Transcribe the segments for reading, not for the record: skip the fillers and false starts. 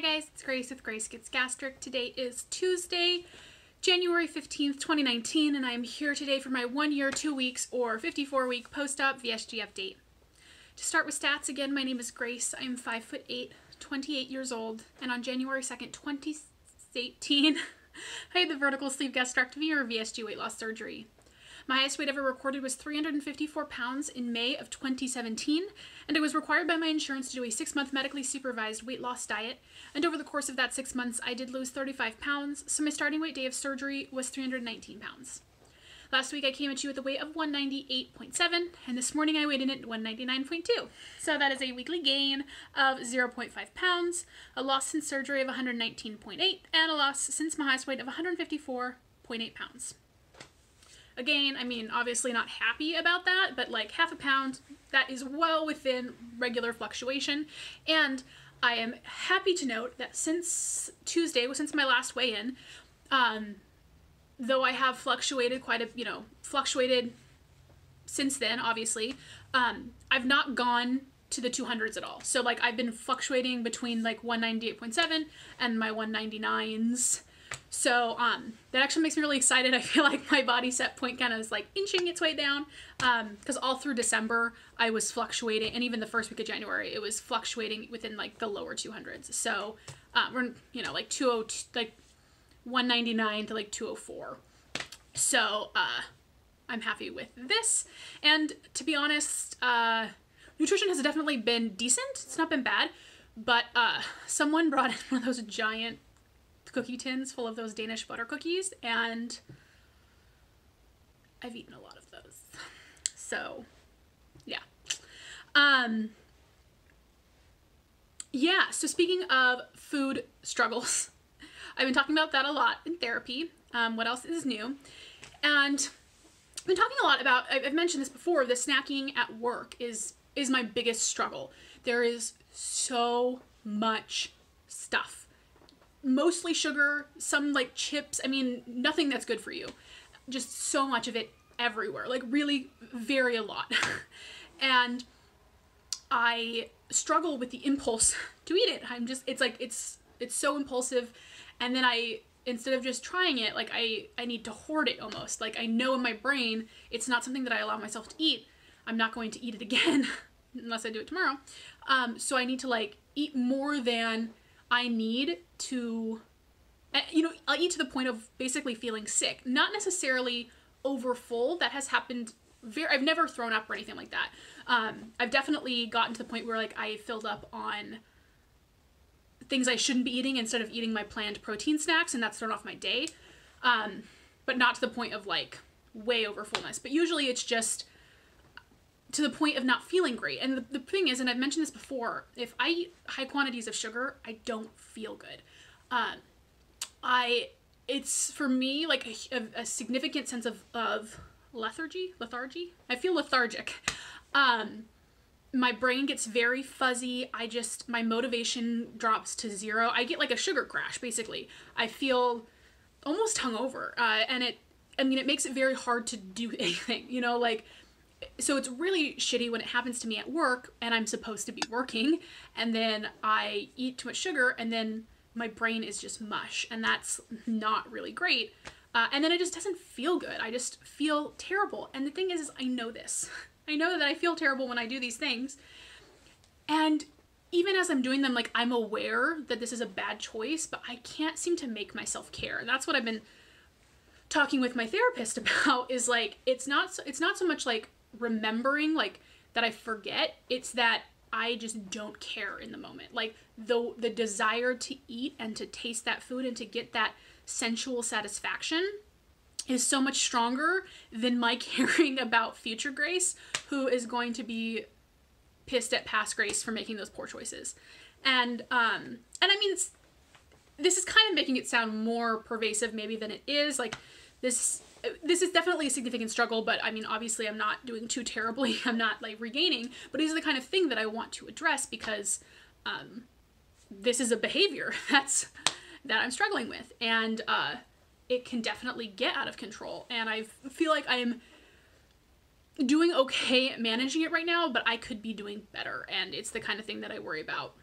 Hi guys, it's Grace with Grace Gets Gastric. Today is Tuesday, January 15th, 2019, and I am here today for my 1 year, 2 weeks, or 54-week post-op VSG update. To start with stats, again, my name is Grace. I am 5'8", 28 years old, and on January 2nd, 2018, I had the vertical sleeve gastrectomy or VSG weight loss surgery. My highest weight ever recorded was 354 pounds in May of 2017, and I was required by my insurance to do a 6-month medically supervised weight loss diet, and over the course of that 6 months, I did lose 35 pounds, so my starting weight day of surgery was 319 pounds. Last week I came at you with a weight of 198.7, and this morning I weighed in at 199.2. So that is a weekly gain of 0.5 pounds, a loss since surgery of 119.8, and a loss since my highest weight of 154.8 pounds. Again, I mean, obviously not happy about that, but like half a pound, that is well within regular fluctuation. And I am happy to note that since Tuesday, since my last weigh-in, though I have fluctuated fluctuated since then, obviously, I've not gone to the 200s at all. So like I've been fluctuating between like 198.7 and my 199s. So that actually makes me really excited. I feel like my body set point kind of is like inching its way down, because all through December I was fluctuating, and even the first week of January it was fluctuating within like the lower 200s. So we're like 202, like 199 to like 204. So I'm happy with this, and to be honest, nutrition has definitely been decent. It's not been bad, but someone brought in one of those giant cookie tins full of those Danish butter cookies, and I've eaten a lot of those. So yeah. So speaking of food struggles, I've been talking about that a lot in therapy. What else is new? And I've been talking a lot about, I've mentioned this before, the snacking at work is my biggest struggle. There is so much stuff. Mostly sugar, some like chips. I mean, nothing that's good for you. Just so much of it everywhere, like really very a lot. And I struggle with the impulse to eat it. It's so impulsive. And then instead of just trying it, like I need to hoard it almost. Like I know in my brain, it's not something that I allow myself to eat. I'm not going to eat it again unless I do it tomorrow. So I need to like eat more than I need to, I'll eat to the point of basically feeling sick. Not necessarily over full. That has happened I've never thrown up or anything like that. I've definitely gotten to the point where like I filled up on things I shouldn't be eating instead of eating my planned protein snacks, and that's thrown off my day. But not to the point of like way over fullness. But usually it's just to the point of not feeling great. And the thing is, and I've mentioned this before, if I eat high quantities of sugar, I don't feel good. It's for me like a significant sense of lethargy. I feel lethargic. My brain gets very fuzzy. My motivation drops to zero. I get like a sugar crash, basically. I feel almost hungover. And it makes it very hard to do anything, so it's really shitty when it happens to me at work and I'm supposed to be working, and then I eat too much sugar and then my brain is just mush, and that's not really great. And then it just doesn't feel good. I just feel terrible. And the thing is I know this. I know that I feel terrible when I do these things. And even as I'm doing them, like I'm aware that this is a bad choice, but I can't seem to make myself care. And that's what I've been talking with my therapist about, is like, it's not so much like remembering like that I forget, it's that I just don't care in the moment. Like the desire to eat and to taste that food and to get that sensual satisfaction is so much stronger than my caring about future Grace, who is going to be pissed at past Grace for making those poor choices. And I mean, this is kind of making it sound more pervasive maybe than it is. Like this is definitely a significant struggle, but I mean, obviously I'm not doing too terribly. I'm not like regaining, but it is the kind of thing that I want to address, because this is a behavior that I'm struggling with, and it can definitely get out of control. And I feel like I'm doing okay at managing it right now, but I could be doing better, and it's the kind of thing that I worry about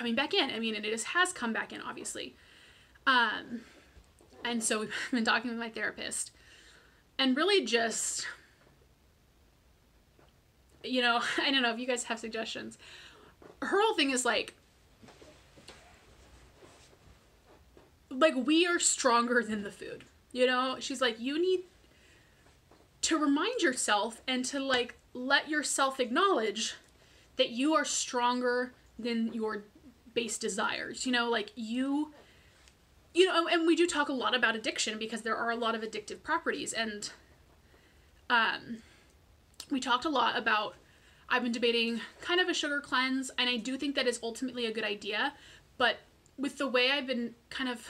coming back in. I mean, and it has come back in, obviously. And so we've been talking with my therapist, and really just, you know, I don't know if you guys have suggestions. Her whole thing is like we are stronger than the food, you know? She's like, you need to remind yourself and to like let yourself acknowledge that you are stronger than your base desires, you know, like you know, and we do talk a lot about addiction because there are a lot of addictive properties, and we talked a lot about, I've been debating kind of a sugar cleanse, and I do think that is ultimately a good idea, but with the way I've been kind of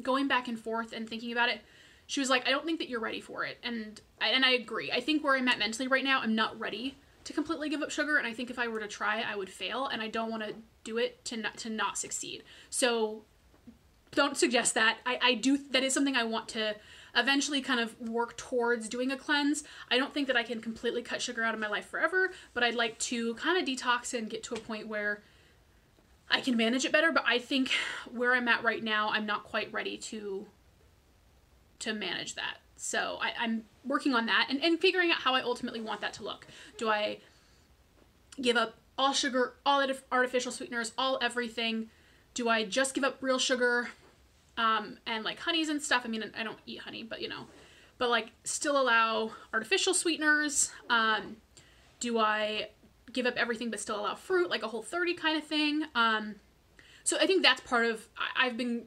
going back and forth and thinking about it, she was like, I don't think that you're ready for it, and I agree. I think where I'm at mentally right now, I'm not ready to completely give up sugar, and I think if I were to try, I would fail, and I don't want to do it to not succeed. So don't suggest that. I do, that is something I want to eventually kind of work towards doing a cleanse. I don't think that I can completely cut sugar out of my life forever, but I'd like to kind of detox and get to a point where I can manage it better. But I think where I'm at right now, I'm not quite ready to manage that. So I'm working on that and figuring out how I ultimately want that to look. Do I give up all sugar, all artificial sweeteners, all everything? Do I just give up real sugar? And like honeys and stuff. I mean, I don't eat honey, but you know, but like still allow artificial sweeteners. Do I give up everything but still allow fruit, like a Whole30 kind of thing? So I think that's part of, I've been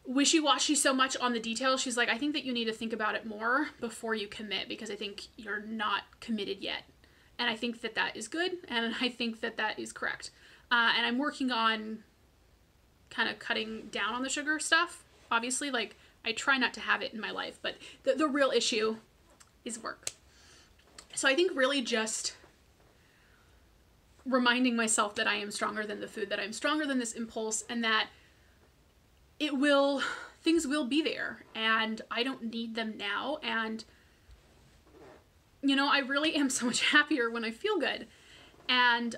wishy-washy so much on the details. She's like, I think that you need to think about it more before you commit, because I think you're not committed yet. And I think that that is good. And I think that that is correct. And I'm working on kind of cutting down on the sugar stuff. Obviously, like, I try not to have it in my life, but the real issue is work. So I think really just reminding myself that I am stronger than the food, that I'm stronger than this impulse, and that things will be there, and I don't need them now. And, you know, I really am so much happier when I feel good. And,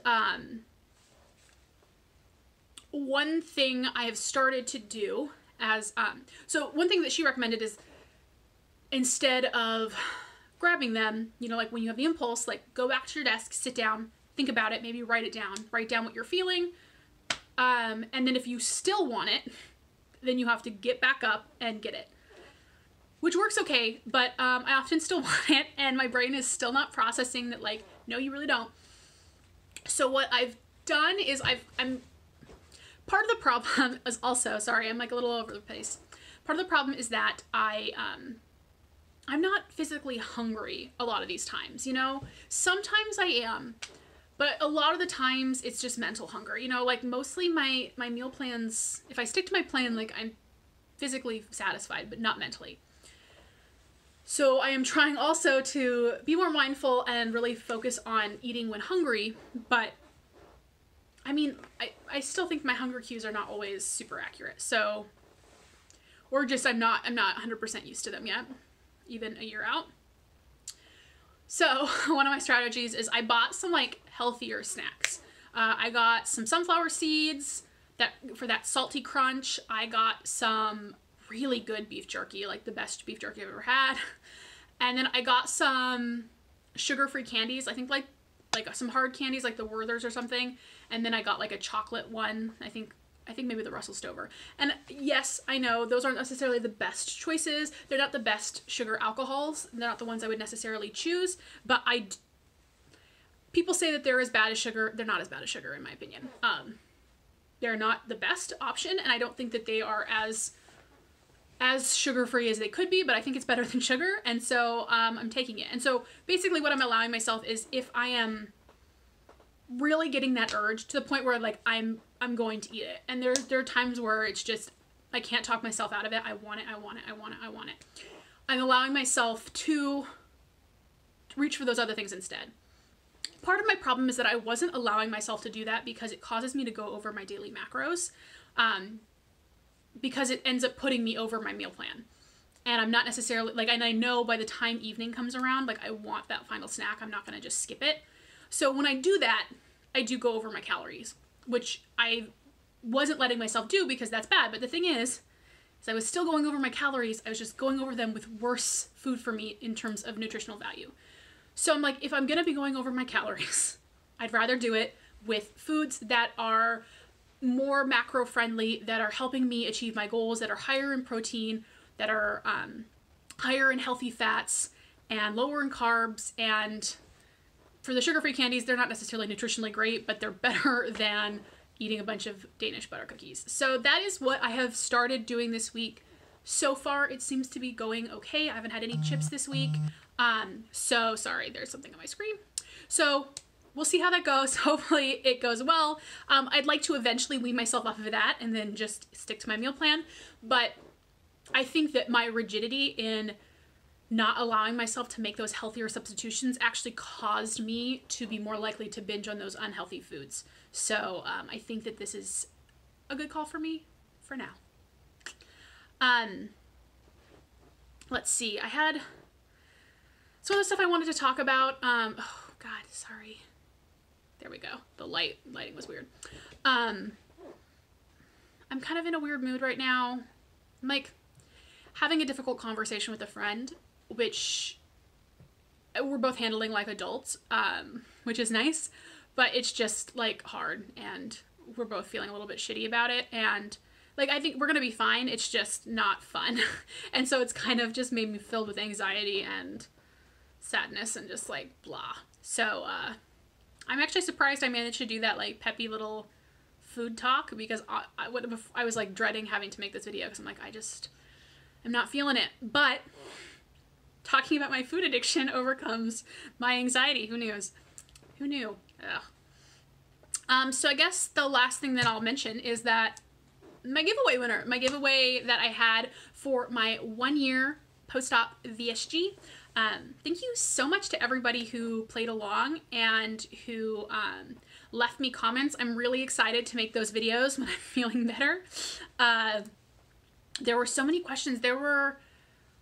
one thing I have started to do as, so one thing that she recommended is, instead of grabbing them, you know, like when you have the impulse, like go back to your desk, sit down, think about it, maybe write down what you're feeling. And then if you still want it, then you have to get back up and get it, which works okay. But, I often still want it, and my brain is still not processing that, like, no, you really don't. So what I've done is part of the problem is also, sorry, I'm like a little over the place. Part of the problem is that I'm not physically hungry a lot of these times, you know? Sometimes I am, but a lot of the times it's just mental hunger, you know? Like mostly my meal plans, if I stick to my plan, like I'm physically satisfied, but not mentally. So I am trying also to be more mindful and really focus on eating when hungry, but I mean, I still think my hunger cues are not always super accurate. So, or just I'm not 100% used to them yet, even a year out. So one of my strategies is I bought some like healthier snacks. I got some sunflower seeds for that salty crunch. I got some really good beef jerky, like the best beef jerky I've ever had. And then I got some sugar-free candies. I think like some hard candies like the Werther's or something. And then I got like a chocolate one. I think maybe the Russell Stover. And yes, I know those aren't necessarily the best choices. They're not the best sugar alcohols. They're not the ones I would necessarily choose. But people say that they're as bad as sugar. They're not as bad as sugar, in my opinion. They're not the best option, and I don't think that they are as sugar-free as they could be, but I think it's better than sugar, and so I'm taking it. And so basically what I'm allowing myself is, if I am really getting that urge to the point where like I'm going to eat it, and there are times where it's just I can't talk myself out of it. I want it. I'm allowing myself to reach for those other things instead. Part of my problem is that I wasn't allowing myself to do that because it causes me to go over my daily macros, because it ends up putting me over my meal plan. And I'm not necessarily, like, and I know by the time evening comes around, like, I want that final snack. I'm not going to just skip it. So when I do that, I do go over my calories, which I wasn't letting myself do because that's bad. But the thing is I was still going over my calories. I was just going over them with worse food for me in terms of nutritional value. So I'm like, if I'm going to be going over my calories, I'd rather do it with foods that are more macro friendly, that are helping me achieve my goals, that are higher in protein, that are higher in healthy fats and lower in carbs. And for the sugar-free candies, they're not necessarily nutritionally great, but they're better than eating a bunch of Danish butter cookies. So that is what I have started doing this week. So far, it seems to be going okay. I haven't had any chips this week. So sorry, there's something on my screen. So we'll see how that goes. Hopefully it goes well. I'd like to eventually wean myself off of that and then just stick to my meal plan. But I think that my rigidity in not allowing myself to make those healthier substitutions actually caused me to be more likely to binge on those unhealthy foods. So I think that this is a good call for me for now. Let's see. I had some other stuff I wanted to talk about. Oh God, sorry. There we go. The lighting was weird. I'm kind of in a weird mood right now. I'm like having a difficult conversation with a friend, which we're both handling like adults, which is nice, but it's just like hard and we're both feeling a little bit shitty about it. And like, I think we're going to be fine. It's just not fun. And so it's kind of just made me filled with anxiety and sadness and just like blah. So, I'm actually surprised I managed to do that like peppy little food talk, because I was like dreading having to make this video because I'm like, I'm not feeling it. But talking about my food addiction overcomes my anxiety. Who knew? Who knew? Ugh. So I guess the last thing that I'll mention is that my giveaway winner, my giveaway that I had for my 1-year post-op VSG. Thank you so much to everybody who played along and who left me comments. I'm really excited to make those videos when I'm feeling better. There were so many questions. There were,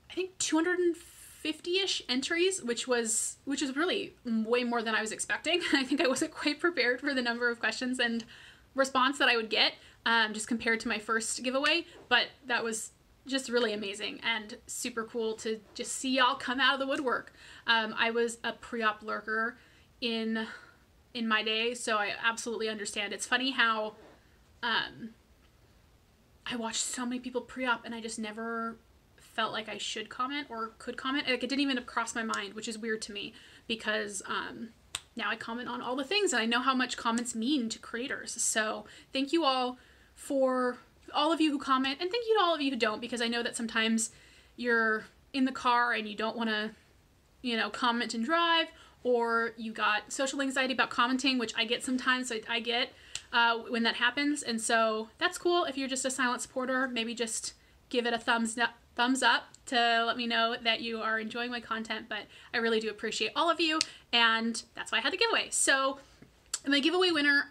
I think, 250-ish entries, which is really way more than I was expecting. I think I wasn't quite prepared for the number of questions and response that I would get, just compared to my first giveaway, but that was just really amazing and super cool to just see y'all come out of the woodwork. I was a pre-op lurker in my day, so I absolutely understand. It's funny how I watched so many people pre-op and I just never felt like I should comment or could comment. Like, it didn't even cross my mind, which is weird to me because now I comment on all the things and I know how much comments mean to creators. So thank you all for all of you who comment, and thank you to all of you who don't, because I know that sometimes you're in the car and you don't want to, comment and drive, or you got social anxiety about commenting, which I get sometimes. So I get when that happens, and so that's cool. If you're just a silent supporter, maybe just give it a thumbs up to let me know that you are enjoying my content, but I really do appreciate all of you, and that's why I had the giveaway. So my giveaway winner,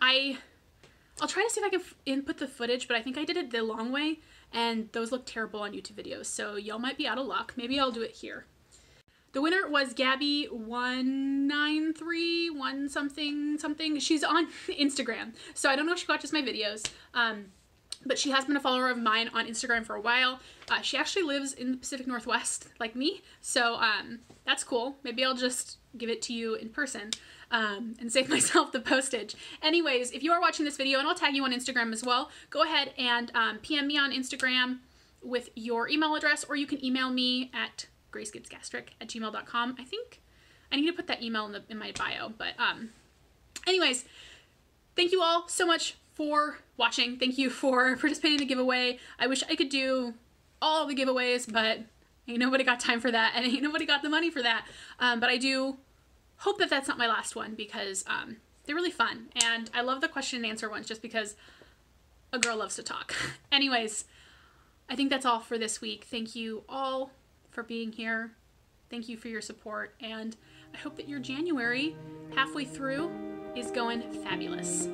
I'll try to see if I can input the footage, but I think I did it the long way, and those look terrible on YouTube videos, so y'all might be out of luck. Maybe I'll do it here. The winner was Gabby1931 something. She's on Instagram, so I don't know if she watches my videos, but she has been a follower of mine on Instagram for a while. She actually lives in the Pacific Northwest, like me, so that's cool. Maybe I'll just give it to you in person. And save myself the postage. Anyways, if you are watching this video, and I'll tag you on Instagram as well, go ahead and PM me on Instagram with your email address, or you can email me at gracegibsgastric@gmail.com. I think I need to put that email in my bio, but anyways, thank you all so much for watching. Thank you for participating in the giveaway. I wish I could do all the giveaways, but ain't nobody got time for that, and ain't nobody got the money for that. But I do hope that that's not my last one, because they're really fun, and I love the question and answer ones just because a girl loves to talk. Anyways, I think that's all for this week. Thank you all for being here. Thank you for your support, and I hope that your January halfway through is going fabulous.